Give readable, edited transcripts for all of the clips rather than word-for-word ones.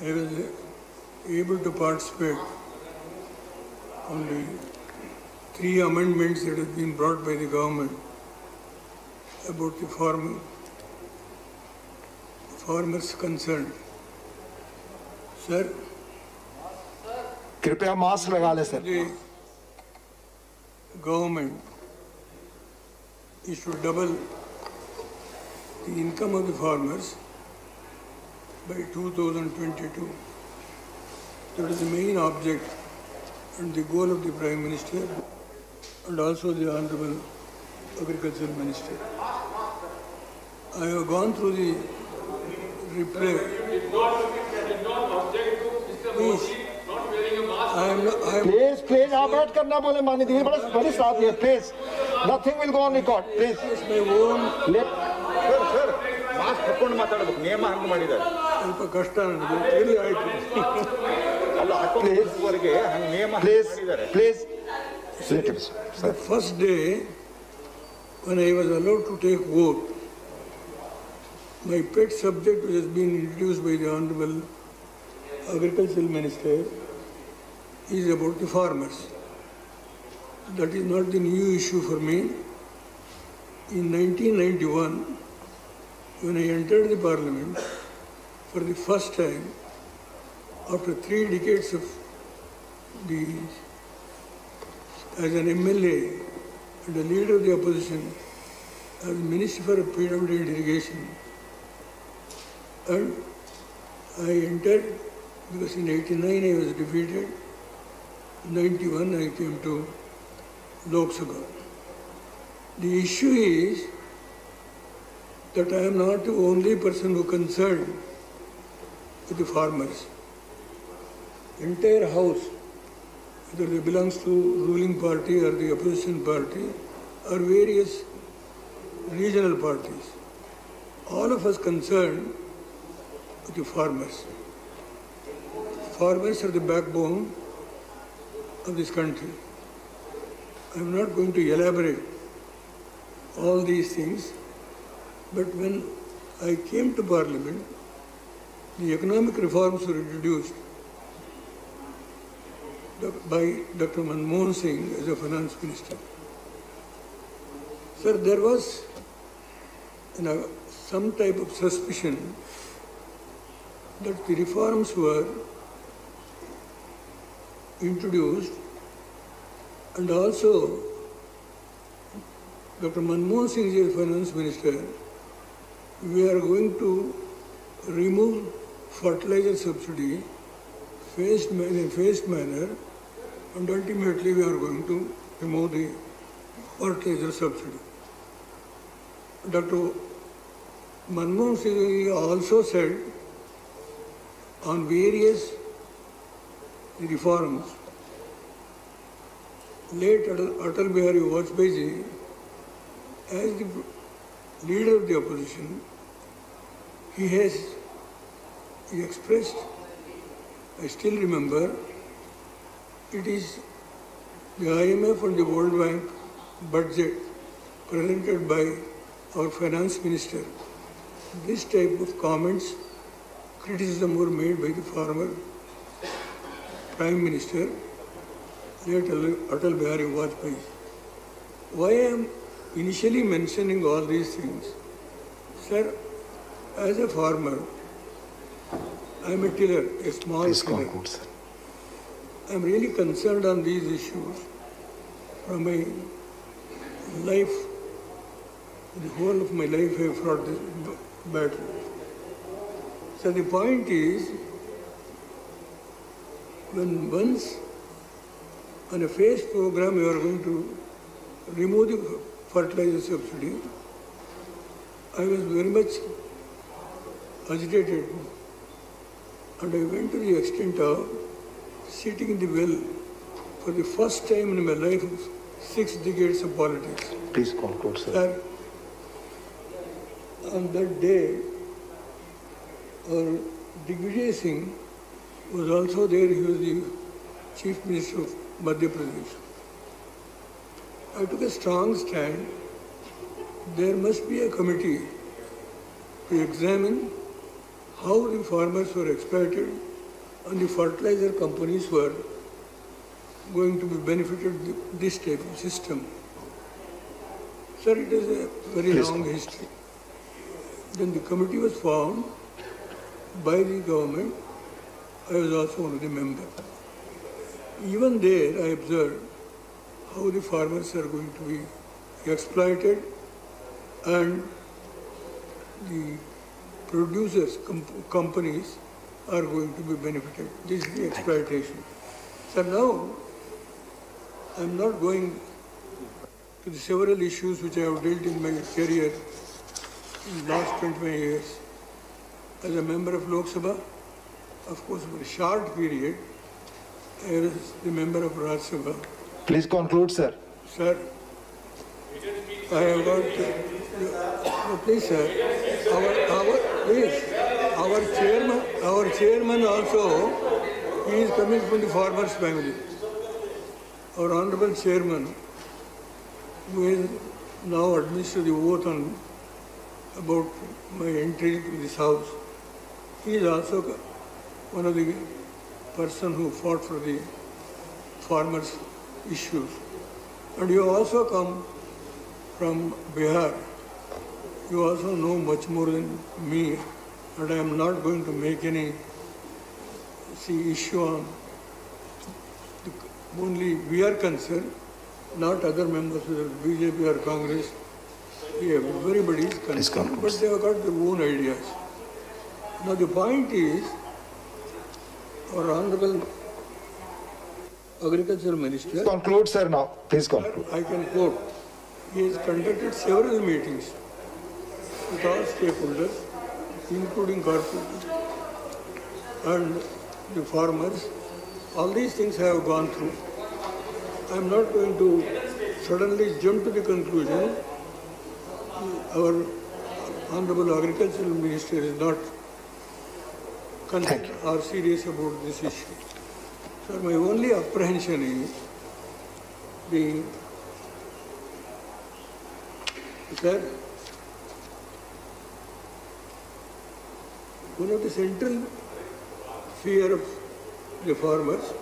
I was able to participate on the 3 amendments that have been brought by the government about the farmers concerned. Sir, कृपया mask लगा ले sir. the government is to double the income of the farmers by 2022. That is the main object and the goal of the Prime Minister and also the Honorable Agricultural Minister. I have gone through the reply. Please, Please, आप बैठ करना बोले माननीय दीदी बड़ी साथ है. Please, nothing will go on record. Please. my own. Sir mask ಹಾಕೊಂಡು ಮಾತಾಡಬೇಕು, ನಿಯಮ ಹಂಗೆ ಮಾಡಿದ್ದಾರೆ. ಸ್ವಲ್ಪ ಕಷ್ಟ ನನಗೆ ಹೇಳಿ ಆಯ್ತು. ಅಲ್ಲ ಹಾಕೋವರೆಗೆ ಹಂಗೆ ನಿಯಮ ಮಾಡಿದ್ದಾರೆ. Please. The first day when I was allowed to take vote, my pet subject which has been introduced by the Honorable Agricultural Minister is about the farmers. That is not the new issue for me. In 1991, when I entered the Parliament, for the first time, after 3 decades of as an MLA and a leader of the opposition, as Minister for PWD and Irrigation, and I entered because in 89 I was defeated, in 91 I came to Lok Sabha. The issue is that I am not the only person who concerned with the farmers. Entire house, whether they belongs to ruling party or the opposition party or various regional parties, all of us concerned with the farmers. Farmers are the backbone of this country. I am not going to elaborate all these things, but when I came to Parliament, the economic reforms were introduced by Dr. Manmohan Singh as a finance minister. Sir, there was some type of suspicion that the reforms were introduced and also Dr. Manmohan Singh as finance minister, we are going to remove fertilizer subsidy in a phased manner, and ultimately we are going to remove the fertilizer subsidy. Dr. Manmohan Singh also said on various reforms, late Atal Bihari Vajpayee, as the leader of the opposition, he expressed, I still remember, it is the IMF and the World Bank budget presented by our finance minister. This type of comments, criticism were made by the former Prime Minister, late Atal Bihari Vajpayee. Why I am initially mentioning all these things? Sir, as a farmer, I am a tiller, a small tiller. I am really concerned on these issues from my life. The whole of my life I have fought this battle. So the point is, when once on a phased program you are going to remove the fertilizer subsidy, I was very much agitated, and I went to the extent of sitting in the well for the first time in my life of 6 decades of politics. Please conclude, sir. Sir, on that day, our Digvijay Singh was also there. He was the Chief Minister of Madhya Pradesh. I took a strong stand. There must be a committee to examine how the farmers were exploited and the fertilizer companies were going to be benefited this type of system. Sir, it is a very long history. Then the committee was formed by the government. I was also one of the members. Even there, I observed how the farmers are going to be exploited and the producers, companies are going to be benefited. This is the exploitation. So now, I'm not going to the several issues which I have dealt in my career in the last 25 years. As a member of Lok Sabha, of course, for a short period, I was the member of Rajya Sabha. Please conclude, sir. Sir, I have got, please sir, our chairman also, he is coming from the farmers' family. Our honorable chairman, who is now administered the oath on about my entry to this house, he is also one of the person who fought for the farmers' issues. And you also come from Bihar. You also know much more than me, and I am not going to make any issue on only we are concerned, not other members of the BJP or Congress. Everybody is concerned, but they have got their own ideas. Now the point is, our Honorable Agricultural Minister... Conclude, sir, now. Please conclude. I can quote. He has conducted several meetings with all stakeholders, including corporates and the farmers. All these things I have gone through. I am not going to suddenly jump to the conclusion. Our Honorable Agricultural Minister is not concerned or serious about this issue. So my only apprehension is one of the central fear of the farmers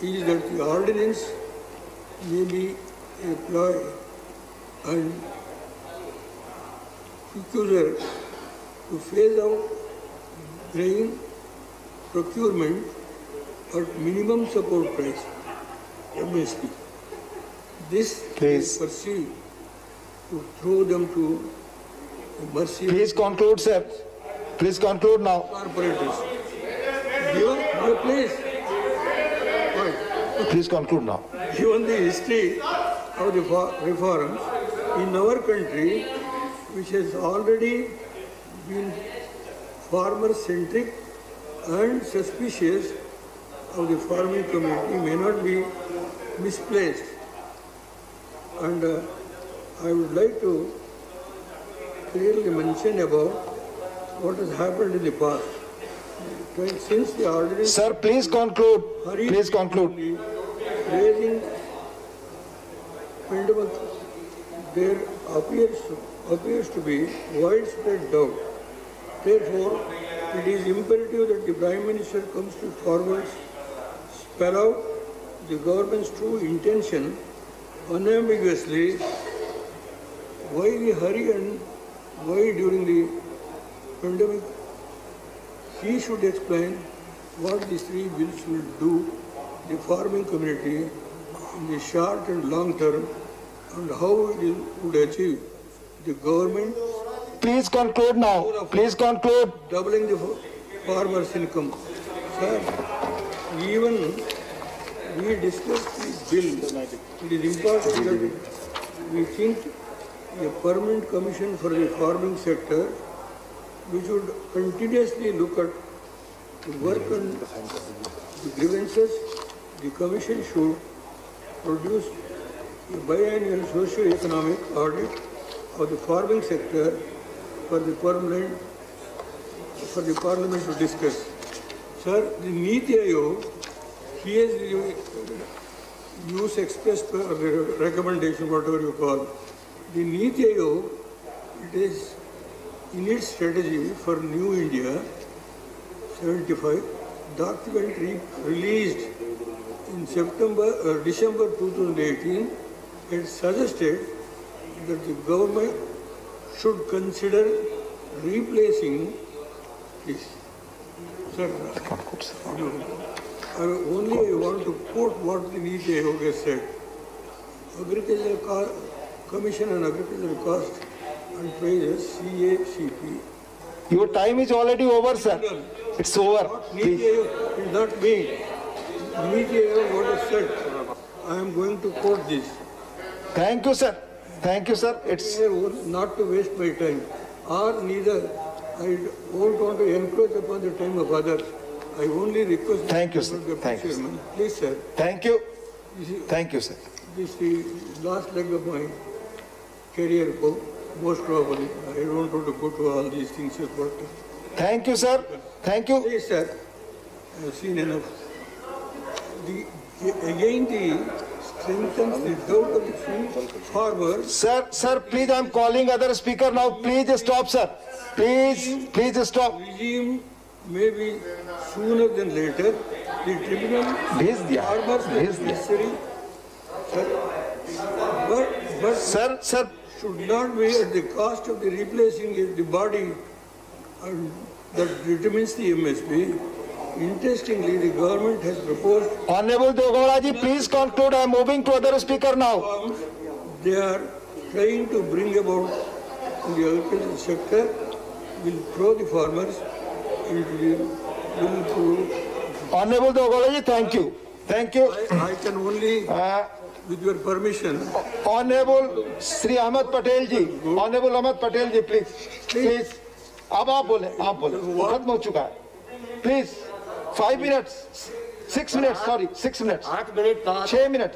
is that the ordinance may be employed and peculiar to phase out grain procurement at minimum support price, MSP. This is perceived to throw them to mercy. Please conclude, sir. Please conclude now. Corporators. Please. Please conclude now. Given the history of the reforms in our country, which has already been farmer-centric and suspicious of the farming community, may not be misplaced. And I would like to clearly mention about what has happened in the past. Since the ordinance... Sir, please conclude. Please conclude. Raising pandemic, there appears to be widespread doubt. Therefore, it is imperative that the Prime Minister comes to forward, spell out the government's true intention unambiguously. Why the hurry and why during the pandemic? He should explain what these three bills will do the farming community in the short and long term and how it would achieve the government. Please conclude now. Please conclude. Doubling the farmers' income. Sir, even we discussed this bill, it is important that we think a permanent commission for the farming sector, which would continuously look at the work on the grievances. The commission should produce a biannual socio-economic audit of the farming sector for the Parliament to discuss. Sir, the Niti Aayog, he has used expressed recommendation, whatever you call. The Niti Aayog, it is in its strategy for New India 75 document released in December 2018 had suggested that the government should consider replacing this. Sir, I want to quote what the Niti Aayog has said. Agricultural Commission on Agricultural Cost and Prices, CACP. Your time is already over, sir. It's over. Niti Aayog is not me. Niti Aayog what has said. I am going to quote this. Thank you, sir. Thank you, sir. It's not to waste my time, or neither. I don't want to encroach upon the time of others. I only request. Thank you, sir. the Thank you, sir. Chairman. Please, sir. Thank you. This is, Thank you, sir. this is the last leg of my career, most probably. I don't want to go to all these things, but Thank you, sir. Thank you. please, sir. I have seen enough. Again, the strengthens the doubt of the farmer. Sir, please, I'm calling other speaker now. Please stop, sir. Please stop. Regime may be sooner than later. The tribunal farmers may be necessary. But Sir, should not be at the cost of the replacing the body that determines the MSP. Interestingly, the government has proposed Honorable Deogola ji, please conclude. I'm moving to other speaker now. reforms they are trying to bring about in the agricultural sector will throw the farmers into the will through. Honorable Deogola ji, thank you. Thank you. I can only, with your permission, Honorable Sri Ahmed Patel ji, Honorable Ahmed Patel ji, please. अब आप बोले खत्म हो चुका है. Please, 5 minutes, 6 minutes, sorry, 6 minutes, 6 minutes.